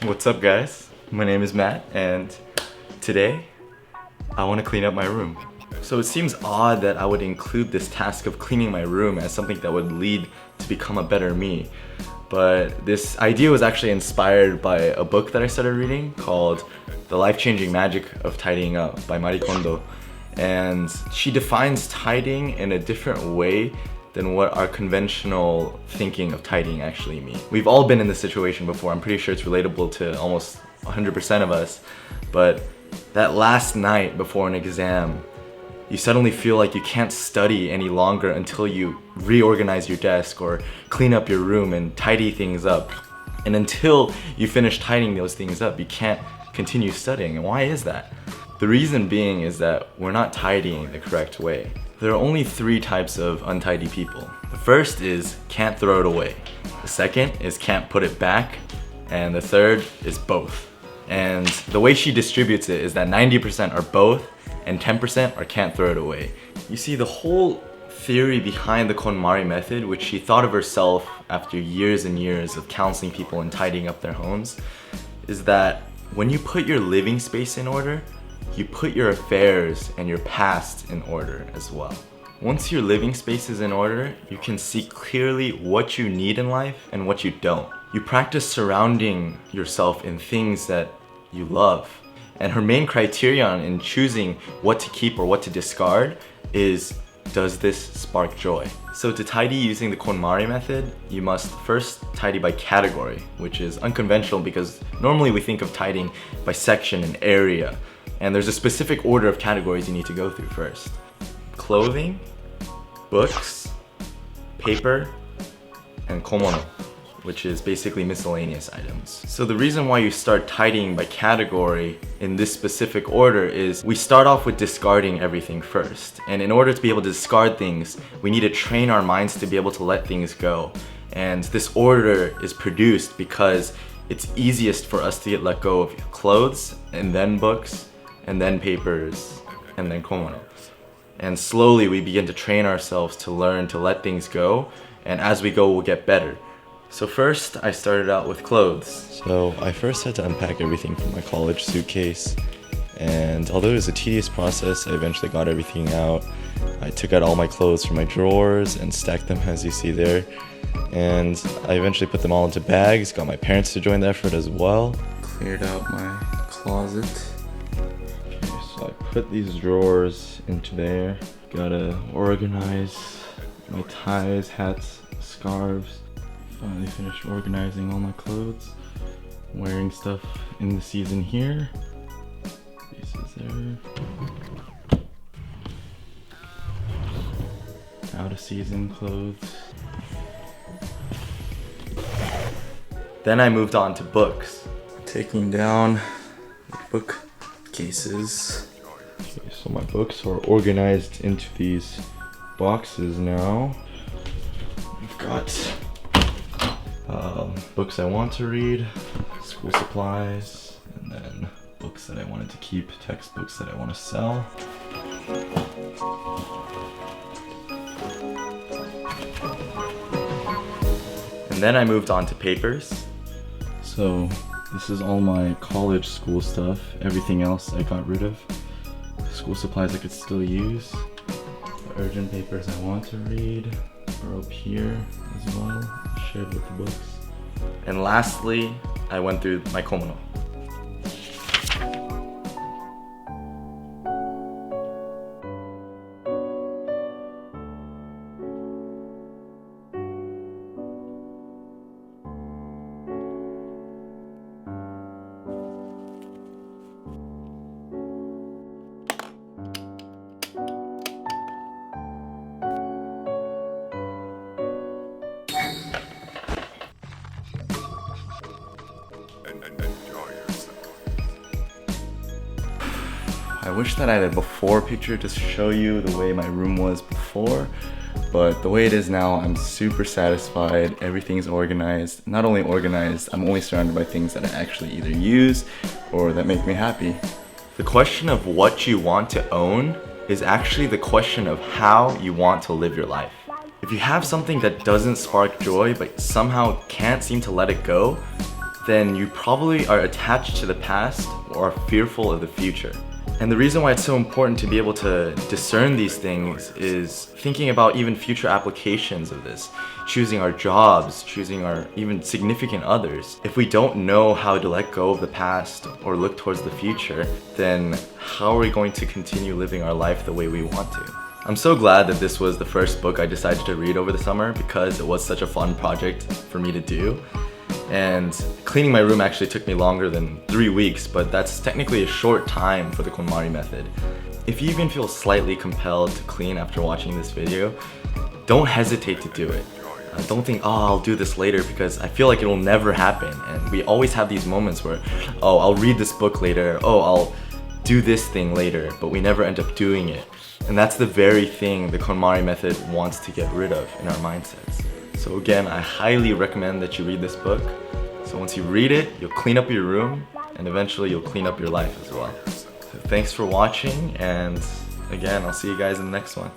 What's up, guys? My name is Matt, and today I want to clean up my room. So it seems odd that I would include this task of cleaning my room as something that would lead to become a better me. But this idea was actually inspired by a book that I started reading called The Life-Changing Magic of Tidying Up by Kondo. And she defines tidying in a different way than what our conventional thinking of tidying actually means. We've all been in this situation before. I'm pretty sure it's relatable to almost 100% of us. But that last night before an exam, you suddenly feel like you can't study any longer until you reorganize your desk or clean up your room and tidy things up. And until you finish tidying those things up, you can't continue studying. And why is that? The reason being is that we're not tidying the correct way. There are only 3 types of untidy people. The first is can't throw it away. The second is can't put it back. And the third is both. And the way she distributes it is that 90% are both and 10% are can't throw it away. You see, the whole theory behind the KonMari method, which she thought of herself after years and years of counseling people and tidying up their homes, is that when you put your living space in order, you put your affairs and your past in order as well. Once your living space is in order, you can see clearly what you need in life and what you don't. You practice surrounding yourself in things that you love. And her main criterion in choosing what to keep or what to discard is, does this spark joy? So to tidy using the KonMari method, you must first tidy by category, which is unconventional because normally we think of tidying by section and area. And there's a specific order of categories you need to go through first. Clothing, books, paper, and komono, which is basically miscellaneous items. So the reason why you start tidying by category in this specific order is we start off with discarding everything first. And in order to be able to discard things, we need to train our minds to be able to let things go. And this order is produced because it's easiest for us to get let go of clothes, and then books, and then papers, and then komono. And slowly we begin to train ourselves to learn to let things go, and as we go we'll get better. So first I started out with clothes. So I first had to unpack everything from my college suitcase, and although it was a tedious process, I eventually got everything out. I took out all my clothes from my drawers and stacked them as you see there, and I eventually put them all into bags, got my parents to join the effort as well. Cleared out my closet. So I put these drawers into there. Gotta organize my ties, hats, scarves. Finally finished organizing all my clothes. Wearing stuff in the season here. Pieces there. Out of season clothes. Then I moved on to books. Taking down the bookcases. Okay, so my books are organized into these boxes now. I've got books I want to read, school supplies, and then books that I wanted to keep, textbooks that I want to sell. And then I moved on to papers. So this is all my college school stuff. Everything else I got rid of. School supplies I could still use. The urgent papers I want to read are up here as well, shared with the books. And lastly, I went through my komono. I wish that I had a before picture to show you the way my room was before, but the way it is now, I'm super satisfied. Everything's organized. Not only organized, I'm only surrounded by things that I actually either use or that make me happy. The question of what you want to own is actually the question of how you want to live your life. If you have something that doesn't spark joy but somehow can't seem to let it go, then you probably are attached to the past or are fearful of the future. And the reason why it's so important to be able to discern these things is thinking about even future applications of this. Choosing our jobs, choosing our even significant others. If we don't know how to let go of the past or look towards the future, then how are we going to continue living our life the way we want to? I'm so glad that this was the first book I decided to read over the summer because it was such a fun project for me to do. And cleaning my room actually took me longer than 3 weeks, but that's technically a short time for the KonMari method. If you even feel slightly compelled to clean after watching this video, don't hesitate to do it. Don't think, oh, I'll do this later, because I feel like it will never happen. And we always have these moments where, oh, I'll read this book later, oh, I'll do this thing later, but we never end up doing it. And that's the very thing the KonMari method wants to get rid of in our mindsets. So again, I highly recommend that you read this book. So once you read it, you'll clean up your room, and eventually you'll clean up your life as well. So thanks for watching, and again, I'll see you guys in the next one.